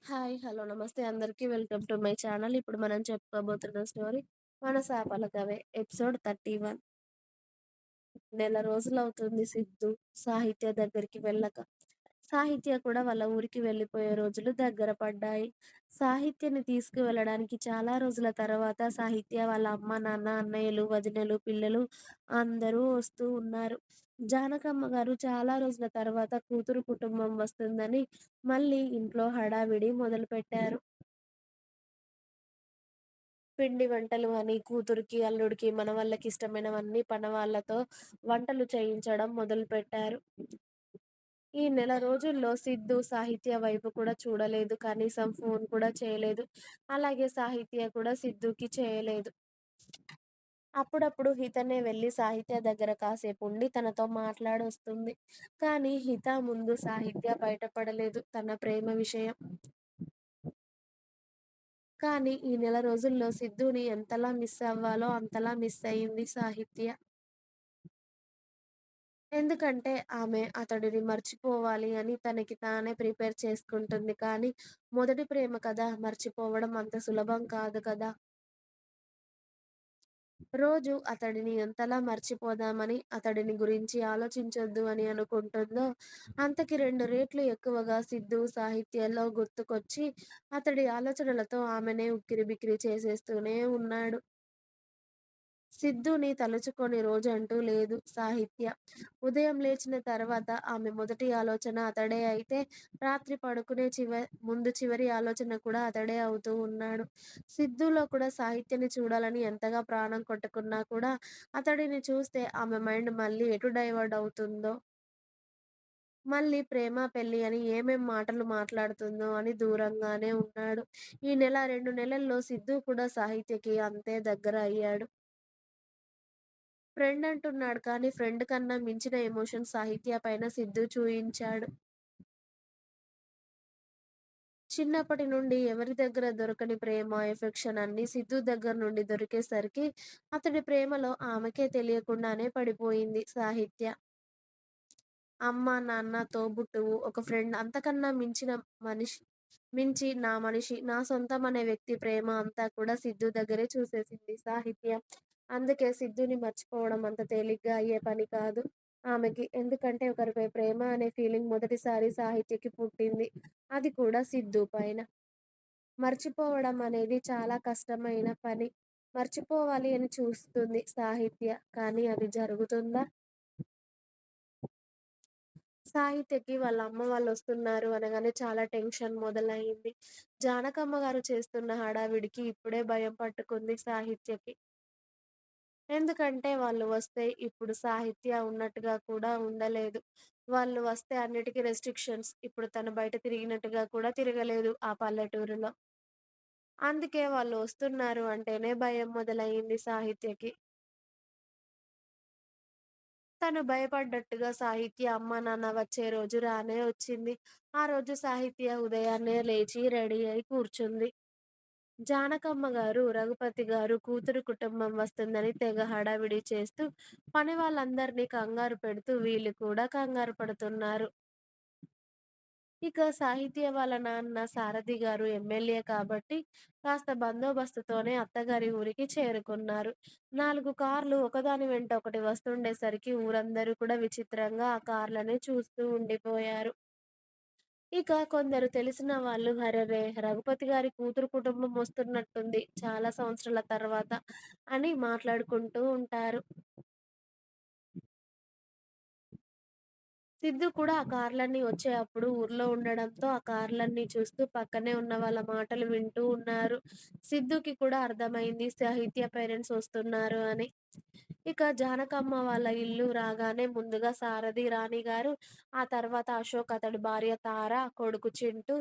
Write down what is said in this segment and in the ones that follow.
Hi. Hello. నమస్తే అందరికీ. Welcome to my channel. ఇప్పుడు మనం చెప్పుకోబోతున్న స్టోరీ 'మనసాపల కవే' ఎపిసోడ్ 31. నెల రోజులవుతుంది సిద్ధు సాహిత్య దగ్గరికి వెళ్ళక. సాహిత్య కూడా వాళ్ళ ఊరికి వెళ్ళిపోయే రోజులు దగ్గర పడ్డాయి. సాహిత్యని తీసుకువెళ్ళడానికి చాలా రోజుల తర్వాత సాహిత్య వాళ్ళ అమ్మ, నాన్న, అన్నయ్యలు, వదినలు, పిల్లలు అందరూ వస్తూ ఉన్నారు. జానకమ్మ గారు చాలా రోజుల తర్వాత కూతురు కుటుంబం వస్తుందని మళ్ళీ ఇంట్లో హడావిడి మొదలుపెట్టారు. పిండి వంటలు అని కూతురికి, అల్లుడికి, మనవళ్ళకి ఇష్టమైనవన్నీ పనవాళ్ళతో వంటలు చేయించడం మొదలుపెట్టారు. ఈ నెల రోజుల్లో సిద్ధు సాహిత్య వైపు కూడా చూడలేదు. కనీసం ఫోన్ కూడా చేయలేదు. అలాగే సాహిత్య కూడా సిద్ధుకి చేయలేదు. అప్పుడప్పుడు హితనే వెళ్లి సాహిత్య దగ్గర కాసేపుండి తనతో మాట్లాడొస్తుంది. కానీ హిత ముందు సాహిత్య బయటపడలేదు తన ప్రేమ విషయం. కానీ ఈ నెల రోజుల్లో సిద్ధుని ఎంతలా మిస్ అవ్వాలో అంతలా మిస్ అయింది సాహిత్య. ఎందుకంటే ఆమె అతడిని మర్చిపోవాలి అని తనకి తానే ప్రిపేర్ చేసుకుంటుంది. కానీ మొదటి ప్రేమ కదా! మర్చిపోవడం అంత సులభం కాదు కదా! రోజు అతడిని ఎంతలా మర్చిపోదామని, అతడిని గురించి ఆలోచించొద్దు అని అనుకుంటుందో, అంతకి 2 రెట్లు ఎక్కువగా సిద్ధు సాహిత్యంలో గుర్తుకొచ్చి, అతడి ఆలోచనలతో ఆమెనే ఉక్కిరిబిక్కిరి చేసేస్తూనే ఉన్నాడు. సిద్ధుని తలుచుకోని రోజంటూ లేదు సాహిత్య. ఉదయం లేచిన తర్వాత ఆమె మొదటి ఆలోచన అతడే అయితే, రాత్రి పడుకునే ముందు చివరి ఆలోచన కూడా అతడే అవుతూ ఉన్నాడు. సిద్ధులో కూడా సాహిత్యని చూడాలని ఎంతగా ప్రాణం కొట్టుకున్నా కూడా, అతడిని చూస్తే ఆమె మైండ్ మళ్ళీ ఎటు డైవర్ట్ అవుతుందో, మళ్ళీ ప్రేమ, పెళ్లి అని ఏమేం మాటలు మాట్లాడుతుందో అని దూరంగానే ఉన్నాడు. ఈ నెల, 2 నెలల్లో సిద్ధు కూడా సాహిత్యకి అంతే దగ్గర అయ్యాడు. ఫ్రెండ్ అంటున్నాడు కానీ ఫ్రెండ్ కన్నా మించిన ఎమోషన్ సాహిత్య పైన సిద్ధు చూయించాడు. చిన్నప్పటి నుండి ఎవరి దగ్గర దొరకని ప్రేమ, ఎఫెక్షన్ అన్నీ సిద్ధు దగ్గర నుండి దొరికేసరికి అతడి ప్రేమలో ఆమెకే తెలియకుండానే పడిపోయింది సాహిత్య. అమ్మ, నాన్న, తోబుట్టువు, ఒక ఫ్రెండ్ అంతకన్నా మించి నా మనిషి, నా సొంతం అనే వ్యక్తి ప్రేమ అంతా కూడా సిద్ధు దగ్గరే చూసేసింది సాహిత్య. అందుకే సిద్ధుని మర్చిపోవడం అంత తేలిగ్గా అయ్యే పని కాదు ఆమెకి. ఎందుకంటే ఒకరిపై ప్రేమ అనే ఫీలింగ్ మొదటిసారి సాహిత్యకి పుట్టింది. అది కూడా సిద్ధు పైన. మర్చిపోవడం అనేది చాలా కష్టమైన పని. మర్చిపోవాలి అని చూస్తుంది సాహిత్య. కానీ అది జరుగుతుందా? సాహిత్యకి వాళ్ళ అమ్మ వాళ్ళొస్తున్నారు అనగానే చాలా టెన్షన్ మొదలయింది. జానకమ్మ గారు చేస్తున్న హడావిడికి ఇప్పుడే భయం పట్టుకుంది సాహిత్యకి. ఎందుకంటే వాళ్ళు వస్తే ఇప్పుడు సాహిత్య ఉన్నట్టుగా కూడా ఉండలేదు. వాళ్ళు వస్తే అన్నిటికి రెస్ట్రిక్షన్స్. ఇప్పుడు తను బయట తిరిగినట్టుగా కూడా తిరగలేదు ఆ పల్లెటూరులో. అందుకే వాళ్ళు వస్తున్నారు అంటేనే భయం మొదలయింది సాహిత్యకి. తను భయపడ్డట్టుగా సాహిత్య అమ్మా, నాన్న వచ్చే రోజు రానే వచ్చింది. ఆ రోజు సాహిత్య ఉదయాన్నే లేచి రెడీ అయి కూర్చుంది. జానకమ్మ గారు, రఘుపతి గారు కూతురు కుటుంబం వస్తుందని తెగ హడావిడి చేస్తూ, పని వాళ్ళందరినీ కంగారు పెడుతూ వీళ్ళు కూడా కంగారు పడుతున్నారు. ఇక సాహిత్య వాళ్ళ నాన్న సారథి గారు ఎమ్మెల్యే కాబట్టి కాస్త బందోబస్తుతోనే అత్తగారి ఊరికి చేరుకున్నారు. 4 కార్లు ఒకదాని వెంట ఒకటి వస్తుండేసరికి ఊరందరూ కూడా విచిత్రంగా ఆ కార్‌లనే చూస్తూ ఉండిపోయారు. ఇక కొందరు తెలిసిన వాళ్ళు "అరెరే! రఘుపతి గారి కూతురు కుటుంబం వస్తున్నట్టుంది చాలా సంవత్సరాల తర్వాత" అని మాట్లాడుకుంటూ ఉంటారు. సిద్ధు కూడా ఆ కార్‌లన్నీ వచ్చేయప్పుడు ఊర్లో ఉండడంతో ఆ కార్‌లన్నీ చూస్తూ పక్కనే ఉన్న వాళ్ళ మాటలు వింటూ ఉన్నారు. సిద్ధుకి కూడా అర్థమైంది సాహిత్య పేరెంట్స్ వస్తున్నారు అని. ఇక జానకమ్మ వాళ్ళ ఇల్లు రాగానే ముందుగా సారథి, రాణి గారు, ఆ తర్వాత అశోక్ అతడి భార్య తార, కొడుకు చింటూ,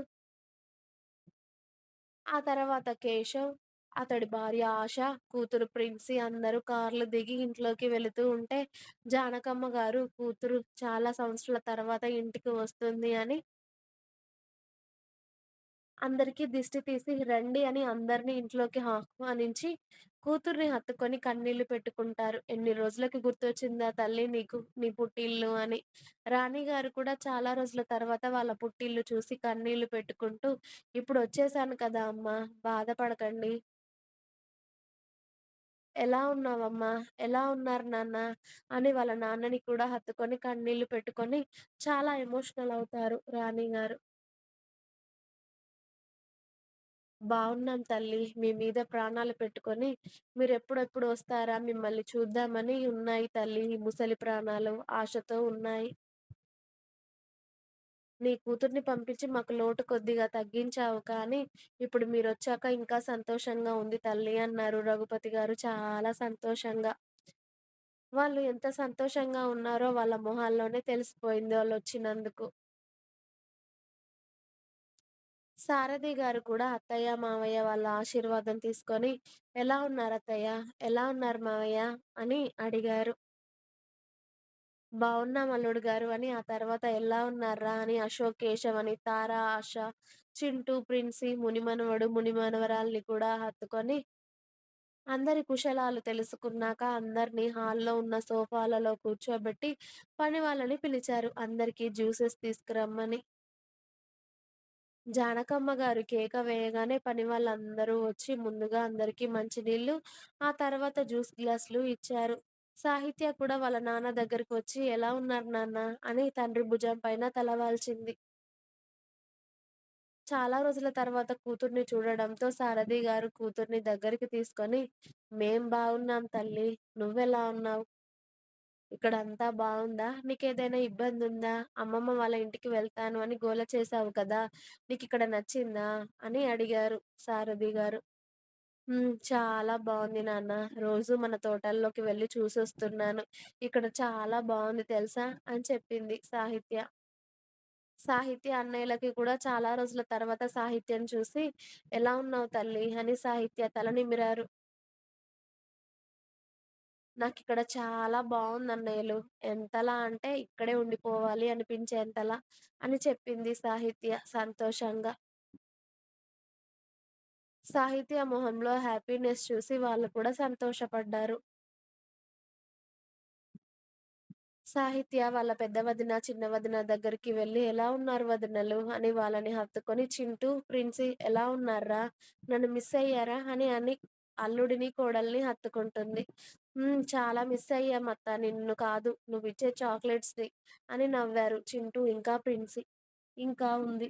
ఆ తర్వాత కేశవ్, అతడి భార్య ఆశ, కూతురు ప్రిన్సీ అందరూ కార్లు దిగి ఇంట్లోకి వెళుతూ ఉంటే, జానకమ్మ గారు కూతురు చాలా సంవత్సరాల తర్వాత ఇంటికి వస్తుంది అని అందరికీ దిష్టి తీసి రండి అని అందరిని ఇంట్లోకి ఆహ్వానించి, కూతుర్ని హత్తుకొని కన్నీళ్లు పెట్టుకుంటారు. "ఎన్ని రోజులకి గుర్తొచ్చిందా తల్లి నీకు నీ పుట్టిల్లు" అని. రాణిగారు కూడా చాలా రోజుల తర్వాత వాళ్ళ పుట్టిల్లు చూసి కన్నీళ్లు పెట్టుకుంటూ, "ఇప్పుడొచ్చేసాను కదా అమ్మా! బాధపడకండి. ఎలా ఉన్నావమ్మా? ఎలా ఉన్నారు నాన్న?" అని వాళ్ళ నాన్నని కూడా హత్తుకొని కన్నీళ్లు పెట్టుకొని చాలా ఎమోషనల్ అవుతారు రాణిగారు. బావున్నాం తల్లి. మీ మీద ప్రాణాలు పెట్టుకొని మీరెప్పుడెప్పుడు వస్తారా మిమ్మల్ని చూద్దామని ఉన్నాయి తల్లి ఈ ముసలి ప్రాణాలు ఆశతో ఉన్నాయి. నీ కూతుర్ని పంపించి మాకు లోటు కొద్దిగా తగ్గించావు కానీ, ఇప్పుడు మీరొచ్చాక ఇంకా సంతోషంగా ఉంది తల్లి అన్నారు రఘుపతి గారు చాలా సంతోషంగా. వాళ్ళు ఎంత సంతోషంగా ఉన్నారో వాళ్ళ మొహాల్లోనే తెలిసిపోయింది వాళ్ళొచ్చినందుకు. సారథి గారు కూడా అత్తయ్య, మావయ్య వాళ్ళ ఆశీర్వాదం తీసుకొని, "ఎలా ఉన్నారు అత్తయ్య? ఎలా ఉన్నారు మావయ్య?" అని అడిగారు. "బావున్నాం అల్లుడు గారు" అని, ఆ తర్వాత "ఎలా ఉన్నార్రా" అని అశోక్, కేశవ్ అని, తార, ఆశ, చింటూ, ప్రిన్సీ, మునిమనవడు, మునిమనవరాల్ని కూడా హత్తుకొని, అందరి కుశలాలు తెలుసుకున్నాక అందరిని హాల్‌లో ఉన్న సోఫాలలో కూర్చోబెట్టి, పని వాళ్ళని పిలిచారు. అందరికీ జ్యూసెస్ తీసుకురమ్మని. జానకమ్మ గారు కేక వేయగానే పని వాళ్ళందరూ వచ్చి ముందుగా అందరికీ మంచినీళ్ళు, ఆ తర్వాత జ్యూస్ గ్లాసులు ఇచ్చారు. సాహిత్య కూడా వాళ్ళ నాన్న దగ్గరికి వచ్చి "ఎలా ఉన్నారు నాన్న" అని తండ్రి భుజం పైన తల వాల్చింది. చాలా రోజుల తర్వాత కూతుర్ని చూడడంతో సారథి గారు కూతుర్ని దగ్గరికి తీసుకొని "మేం బావున్నాం తల్లి. నువ్వెలా ఉన్నావు? ఇక్కడ అంతా బావుందా? నీకేదైనా ఇబ్బందుందా? అమ్మమ్మ వాళ్ళ ఇంటికి వెళ్తాను అని గోల చేశావు కదా! నీకిక్కడ నచ్చిందా?" అని అడిగారు సారథి గారు. చాలా బావుంది నాన్న. రోజూ మన తోటల్లోకి వెళ్లి చూసొస్తున్నాను. ఇక్కడ చాలా బావుంది తెలుసా?" అని చెప్పింది సాహిత్య. సాహిత్య అన్నయ్యలకి కూడా చాలా రోజుల తర్వాత సాహిత్యని చూసి, "ఎలా ఉన్నావు తల్లి?" అని సాహిత్య తల నిమిరారు. "నాకిక్కడ చాలా బావుందన్నయ్యలు. ఎంతలా అంటే ఇక్కడే ఉండిపోవాలి అనిపించేంతలా" అని చెప్పింది సాహిత్య సంతోషంగా. సాహిత్య మొహంలో హ్యాపీనెస్ చూసి వాళ్ళు కూడా సంతోషపడ్డారు. సాహిత్య వాళ్ళ పెద్ద వదిన, చిన్న వదిన దగ్గరికి వెళ్లి, "ఎలా ఉన్నారు వదినలు?" అని వాళ్ళని హత్తుకొని, "చింటూ, ప్రిన్సీ ఎలా ఉన్నార్రా? నన్ను మిస్ అయ్యారా?" అని అల్లుడిని, కోడల్ని హత్తుకుంటుంది. చాలా మిస్ అయ్యాం అత్త నిన్ను కాదు, నువ్విచ్చే చాక్లెట్స్‌ని" అని నవ్వారు చింటూ ఇంకా ప్రిన్సీ. ఇంకా ఉంది.